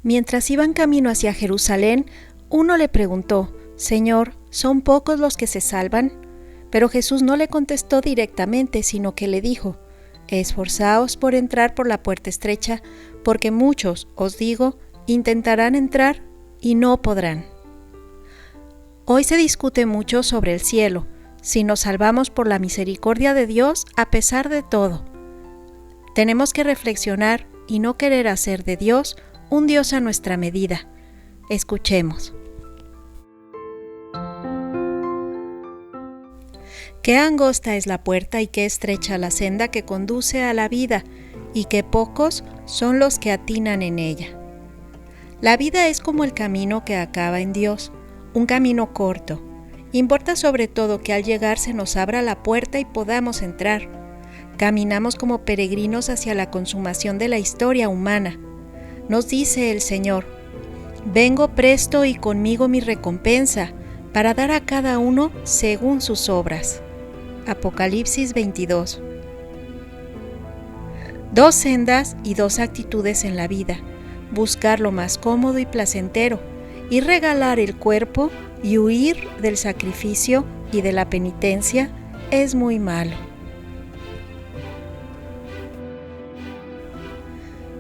Mientras iban camino hacia Jerusalén, uno le preguntó: «Señor, ¿son pocos los que se salvan?». Pero Jesús no le contestó directamente, sino que le dijo: «Esforzaos por entrar por la puerta estrecha, porque muchos, os digo, intentarán entrar y no podrán». Hoy se discute mucho sobre el cielo, si nos salvamos por la misericordia de Dios a pesar de todo. Tenemos que reflexionar y no querer hacer de Dios un Dios a nuestra medida. Escuchemos. Qué angosta es la puerta y qué estrecha la senda que conduce a la vida, y qué pocos son los que atinan en ella. La vida es como el camino que acaba en Dios, un camino corto. Importa sobre todo que al llegar se nos abra la puerta y podamos entrar. Caminamos como peregrinos hacia la consumación de la historia humana. Nos dice el Señor: «Vengo presto y conmigo mi recompensa, para dar a cada uno según sus obras». Apocalipsis 22. Dos sendas y dos actitudes en la vida: buscar lo más cómodo y placentero, y regalar el cuerpo y huir del sacrificio y de la penitencia es muy malo.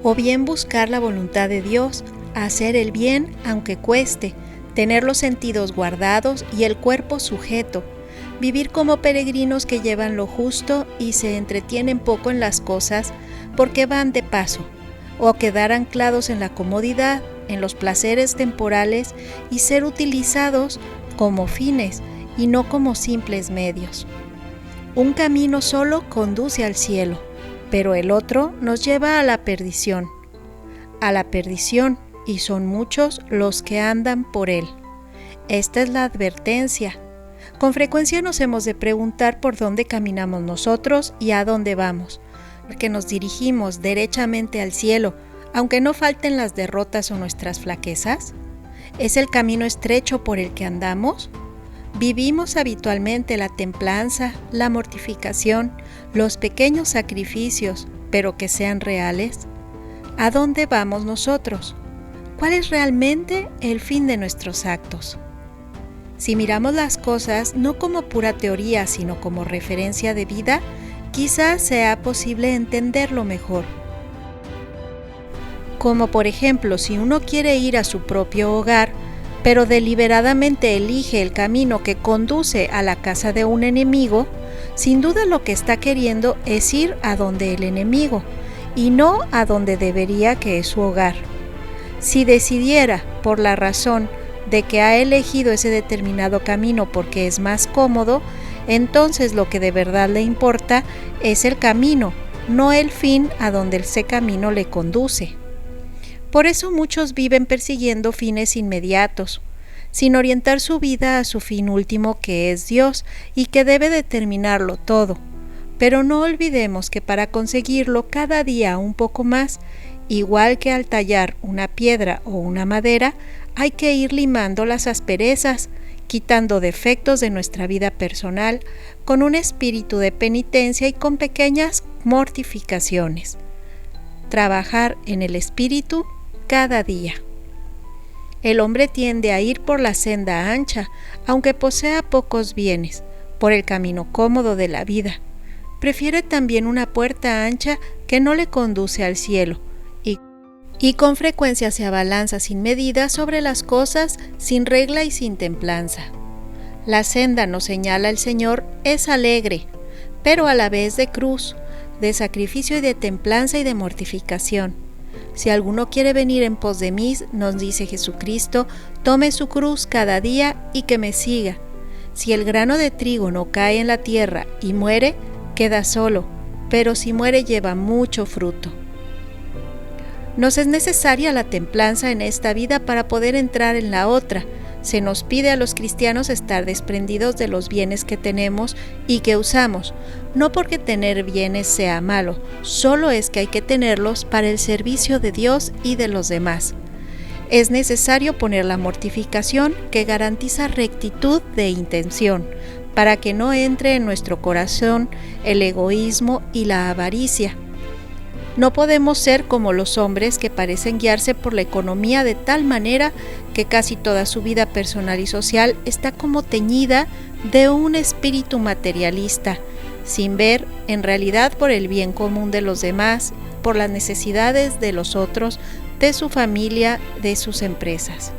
O bien buscar la voluntad de Dios, hacer el bien aunque cueste, tener los sentidos guardados y el cuerpo sujeto, vivir como peregrinos que llevan lo justo y se entretienen poco en las cosas porque van de paso, o quedar anclados en la comodidad, en los placeres temporales y ser utilizados como fines y no como simples medios. Un camino solo conduce al cielo, pero el otro nos lleva a la perdición. Y son muchos los que andan por él. Esta es la advertencia. Con frecuencia nos hemos de preguntar por dónde caminamos nosotros y a dónde vamos, porque nos dirigimos derechamente al cielo, aunque no falten las derrotas o nuestras flaquezas. ¿Es el camino estrecho por el que andamos? ¿Vivimos habitualmente la templanza, la mortificación, los pequeños sacrificios, pero que sean reales? ¿A dónde vamos nosotros? ¿Cuál es realmente el fin de nuestros actos? Si miramos las cosas no como pura teoría, sino como referencia de vida, quizás sea posible entenderlo mejor. Como por ejemplo, si uno quiere ir a su propio hogar, pero deliberadamente elige el camino que conduce a la casa de un enemigo, sin duda lo que está queriendo es ir a donde el enemigo, y no a donde debería, que es su hogar. Si decidiera, por la razón de que ha elegido ese determinado camino porque es más cómodo, entonces lo que de verdad le importa es el camino, no el fin a donde ese camino le conduce. Por eso muchos viven persiguiendo fines inmediatos, sin orientar su vida a su fin último, que es Dios y que debe determinarlo todo. Pero no olvidemos que para conseguirlo cada día un poco más, igual que al tallar una piedra o una madera, hay que ir limando las asperezas, quitando defectos de nuestra vida personal, con un espíritu de penitencia y con pequeñas mortificaciones. Trabajar en el espíritu cada día. El hombre tiende a ir por la senda ancha, aunque posea pocos bienes, por el camino cómodo de la vida. Prefiere también una puerta ancha que no le conduce al cielo, y con frecuencia se abalanza sin medida sobre las cosas, sin regla y sin templanza. La senda, nos señala el Señor, es alegre, pero a la vez de cruz, de sacrificio y de templanza y de mortificación. Si alguno quiere venir en pos de mí, nos dice Jesucristo, tome su cruz cada día y que me siga. Si el grano de trigo no cae en la tierra y muere, queda solo, pero si muere lleva mucho fruto. Nos es necesaria la templanza en esta vida para poder entrar en la otra. Se nos pide a los cristianos estar desprendidos de los bienes que tenemos y que usamos, no porque tener bienes sea malo, solo es que hay que tenerlos para el servicio de Dios y de los demás. Es necesario poner la mortificación que garantiza rectitud de intención, para que no entre en nuestro corazón el egoísmo y la avaricia. No podemos ser como los hombres que parecen guiarse por la economía de tal manera que casi toda su vida personal y social está como teñida de un espíritu materialista, sin ver en realidad por el bien común de los demás, por las necesidades de los otros, de su familia, de sus empresas.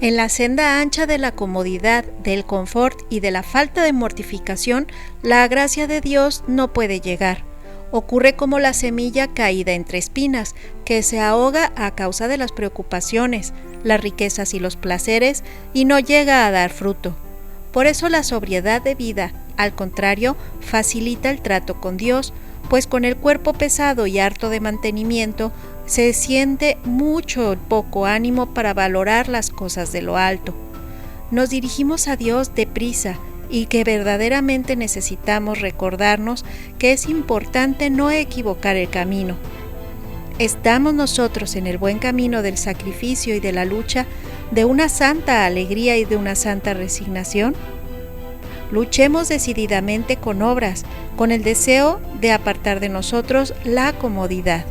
En la senda ancha de la comodidad, del confort y de la falta de mortificación, la gracia de Dios no puede llegar. Ocurre como la semilla caída entre espinas, que se ahoga a causa de las preocupaciones, las riquezas y los placeres, y no llega a dar fruto. Por eso la sobriedad de vida, al contrario, facilita el trato con Dios, pues con el cuerpo pesado y harto de mantenimiento, se siente mucho poco ánimo para valorar las cosas de lo alto. Nos dirigimos a Dios deprisa y que verdaderamente necesitamos recordarnos que es importante no equivocar el camino. ¿Estamos nosotros en el buen camino del sacrificio y de la lucha, de una santa alegría y de una santa resignación? Luchemos decididamente con obras, con el deseo de apartar de nosotros la comodidad.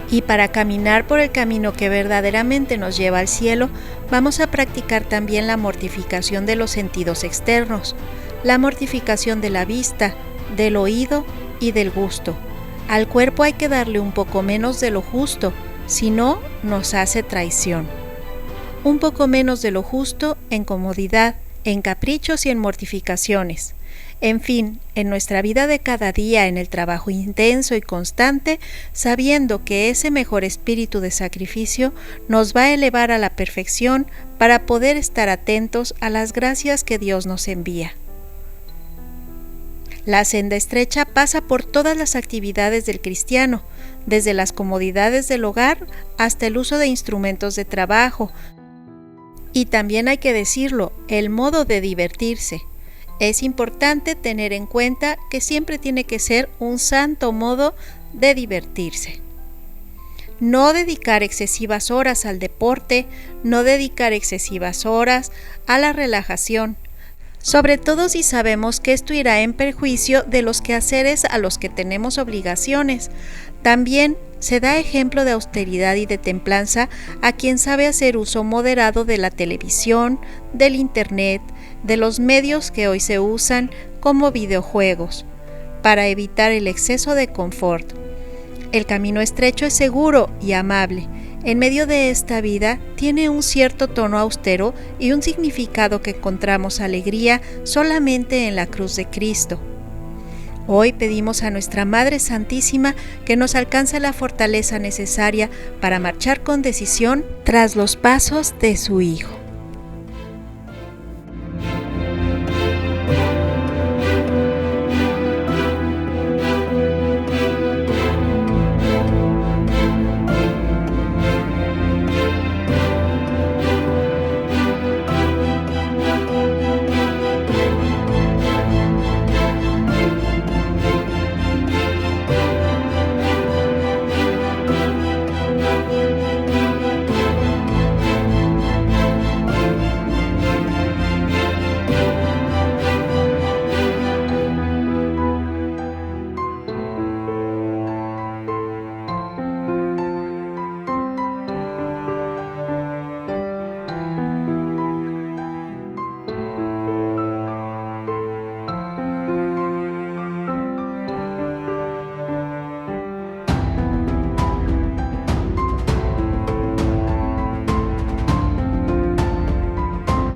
Y para caminar por el camino que verdaderamente nos lleva al cielo, vamos a practicar también la mortificación de los sentidos externos, la mortificación de la vista, del oído y del gusto. Al cuerpo hay que darle un poco menos de lo justo, si no, nos hace traición. Un poco menos de lo justo en comodidad, en caprichos y en mortificaciones. En fin, en nuestra vida de cada día, en el trabajo intenso y constante, sabiendo que ese mejor espíritu de sacrificio nos va a elevar a la perfección para poder estar atentos a las gracias que Dios nos envía. La senda estrecha pasa por todas las actividades del cristiano, desde las comodidades del hogar hasta el uso de instrumentos de trabajo. Y también hay que decirlo, el modo de divertirse. Es importante tener en cuenta que siempre tiene que ser un santo modo de divertirse. No dedicar excesivas horas al deporte, no dedicar excesivas horas a la relajación, sobre todo si sabemos que esto irá en perjuicio de los quehaceres a los que tenemos obligaciones. También se da ejemplo de austeridad y de templanza a quien sabe hacer uso moderado de la televisión, del internet, de los medios que hoy se usan como videojuegos, para evitar el exceso de confort. El camino estrecho es seguro y amable. En medio de esta vida tiene un cierto tono austero y un significado que encontramos alegría solamente en la cruz de Cristo. Hoy pedimos a nuestra Madre Santísima que nos alcance la fortaleza necesaria para marchar con decisión tras los pasos de su Hijo.